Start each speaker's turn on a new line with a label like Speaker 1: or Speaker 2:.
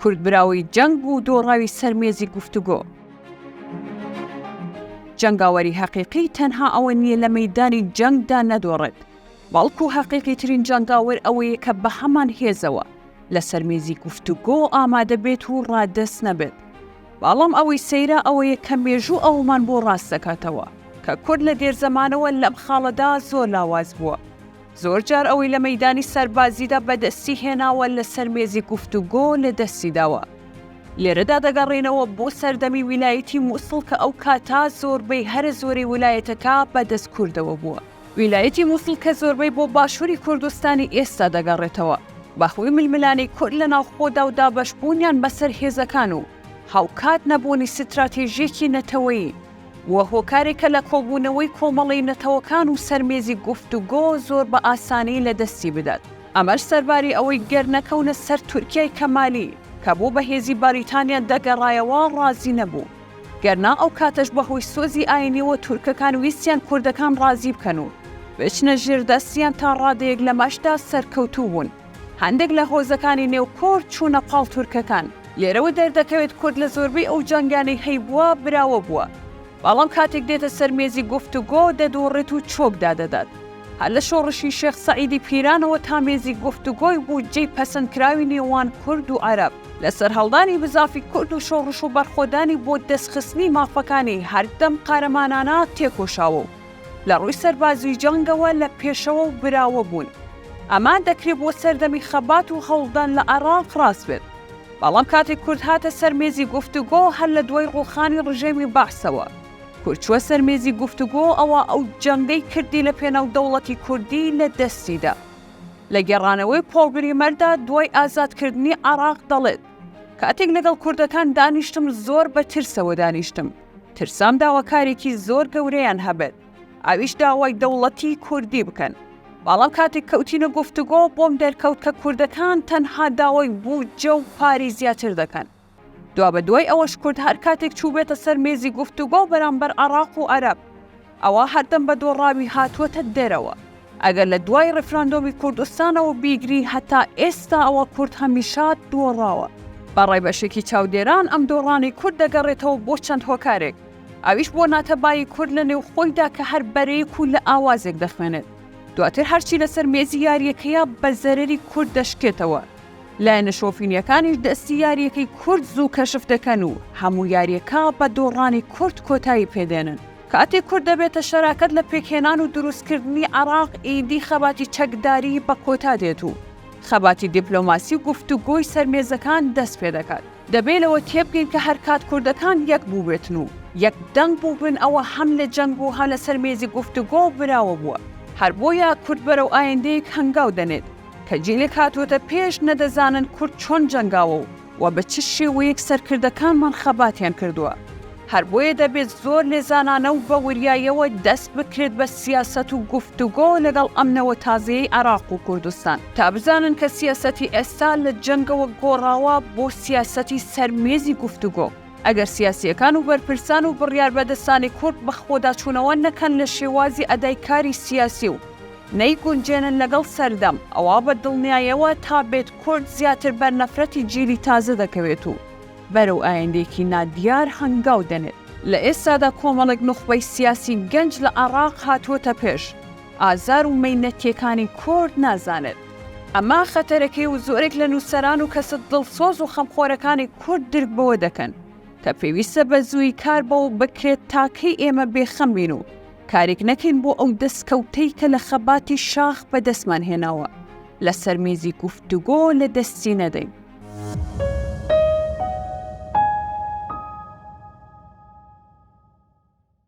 Speaker 1: کورد براوی جەنگ و دۆڕاوی سەرمێزی گفتوگۆ. جەنگاوەری حەقیقی تەنها ئەوە نییە لە مەیدانی جەنگدا نەدۆڕێت، بەڵکو حەقیقی ترین جەنگاوەر ئەوەیە کە بە هەمان هێزەوە لە سەرمێزی گفتوگۆ ئامادە بێت و ڕادەست نەبێت. بەڵام ئەوەی سەیرە ئەوەیە کە مێژوو ئەومان بۆ ڕاست دەکاتەوە کە کورد لە دێرزەمانەوە لەم خاڵەدا زۆر لاواز بووە. زۆر جار ئەوەی لە مەیدانی سەربازیدا بەدەستی هێناوە لە سەرمێزی گفتوگۆ لە دەستی داوە. لێرەدا دەگەڕێنەوە بۆ سەردەمی ویلایەتی مووسڵ کە ئەو کاتا زۆربەی هەرە زۆری ویلایەتەکە بەدەست کوردەوە بووە. ویلایەتی مووسڵ کە زۆربەی بۆ باشووری کوردستانی ئێستا دەگەڕێتەوە بەهۆی ململانی کورد لە ناوخۆدا و دابەشبوونیان بەسەر هێزەکان و هاوکات نەبوونی ستراتێژیەکی نەتەوەیی وە هۆکارێکە لە کۆبوونەوەی کۆمەڵی نەتەوەکان و سەرمێزی گفتوگۆ زۆر بە ئاسانی لە دەستی بدات. ئەمەش سەرباری ئەوەی گەرنەکەونە سەر تورکیای کەمالی کە بۆ بەهێزی باریتانیا دەگەڕایەوە ڕازی نەبوو. گەرنا ئەو کاتەش بەهۆی سۆزی ئاینیەوە تورکەکان ویستیان کوردەکان ڕازی بکەن و بچنە ژێر دەستیان تا ڕادەیەک لە ماشدا سەرکەوتوو بوون. هەندێک لە هۆزەکانی نێو کۆرد چوونە پاڵ تورکەکان. لێرەوە دەردەکەوێت کورد لە زۆربەی ئەو جەنگانەی هەیبووە براوە بووە. بەڵام کاتێک دێتە سەرمێزی گفتوگۆ دەدۆڕێت و چۆکدا دەدات. هەر لە شۆڕشی شێخ سەعیدی پیرانەوە تا مێزی گفتوگۆی بوو جێی پەسەندکراوی نێوان کورد و عەرەب لەسەر هەڵدانی بزافی کورد و شۆڕش و بەرخۆدانی بۆ دەستخستنی مافەکانی هەردەم قارەمانانە تێکۆشاوە و لە ڕووی سەربازی جەنگەوە لە پێشەوە و براوە بوون. ئەمان دەکرێت بۆ سەردەمی خەبات و هەوڵدان لە عێراق ڕاست بێت. بەڵام کاتێک کورد هاتە سەرمێزی گفتوگۆ هەر لە دوای ڕووخانی ڕژێمی بەعسەوە کورد چووە سەرمێزی گفتوگۆ ئەوە ئەو جەنگەی کردی لە پێناو دەوڵەتی کوردی لە دەستیدا. لە گێڕانەوەی پۆڵگریمەردا دوای ئازادکردنی عێراق دەڵێت کاتێک لەگەڵ کوردەکان دانیشتم زۆر بە ترسەوە دانیشتم. ترسام داواکارێکی زۆر گەورەیان هەبێت، ئەویش داوای دەوڵەتی کوردی بکەن. بەڵام کاتێک کەوتینە گفتوگۆ بۆم دەرکەوت کە کوردەکان تەنها داوای بووجە و پاری زیاتر دەکەن. دوا بە دوای ئەوەش کورد هەر کاتێک چوو بێتە سەر مێزی گفتوگۆ بەرامبەر عێراق و عەرەب ئەوە هەردەم بە دۆڕاوی هاتووەتە دەرەوە. ئەگەر لە دوای ڕێفراندۆمی کوردستانەوە بیگری هەتا ئێستا ئەوە کورد هەمیشە دۆڕاوە. بەڕای بەشێکی چاودێران ئەم دۆڕانی کورد دەگەڕێتەوە بۆ چەند هۆکارێک، ئەویش بۆ ناتەبایی کورد لە نێو خۆیدا کە هەر بەرەیەک و لە ئاوازێک دەخوێنێت. دواتر هەرچی لەسەر مێزی یاریەکەیە بە زەرەری کورد دەشکێتەوە. لایەنە شۆفینیەکانیش دەستی یاریەکەی کورد زوو کەشف دەکەن و هەموو یاریەکە بە دۆڕانی کورد کۆتایی پێدێنن. کاتێک کورد دەبێتە شەراکەت لە پێکهێنان و دروستکردنی عێراق ئیدی خەباتی چەکداری بە کۆتا دێت و خەباتی دیپلۆماسی و گفتوگۆی سەرمێزەکان دەست پێ دەکات. دەبێتەوە تێبگەین کە هەر کات کوردەکان یەک بوو بێتن و یەک دەنگ بوو بن ئەوە هەم لە جەنگ و هەم لە سەرمێزی گفتوگۆ براوە بووە. هەر بۆیە کورد بەرەو ئایندەیەک هەنگاو دەنێت کە جیلێک هاتووەتە پێش نەدەزانن کورد چۆن جەنگاوە و بە چ شێوەیەک سەرکردەکانمان خەباتیان کردووە. هەر بۆیە دەبێت زۆر لێزانانە و بە وریایەوە دەست بکرێت بە سیاسەت و گفتوگۆ لەگەڵ ئەمنەوە تازەیەی عێراق و کوردستان تا بزانن کە سیاسەتی ئێستا لە جەنگەوە گۆڕاوە بۆ سیاسەتی سەرمێزی گفتوگۆ. ئەگەر سیاسیەکان و بەرپرسان و بڕیار بەدەستانی کورد بە خۆداچوونەوە نەکەن لە شێوازی ئەدایکاری سیاسی و نەیگونجێنن لەگەڵ سەردەم ئەوە بە دڵنیایەوە تا بێت کورد زیاتر بەرنەفرەتی جیلی تازە دەکەوێت و بەرەو ئایندێکی نادیار هەنگاو دەنێت. لە ئێستادا کۆمەڵێک نوخبەی سیاسی گەنج لە عێراق هاتووەتە پێش، ئازار و مەینەتیەکانی کورد نازانێت. ئەمە خەتەرەکەی و زۆرێک لە نووسەران و کەسە دڵسۆز و خەمخۆرەکانی کورد درک بەوە دەکەن کە پێویستە بە زووی کار بەوە بکرێت تاکەی ئێمە بێخەم بین و کارێک نەکەین بۆ ئەو دەستکەوتەی کە لە خەباتی شاخ بەدەستمان هێناوە لە سەرمێزی گفتوگۆ لە دەستی نەدەین.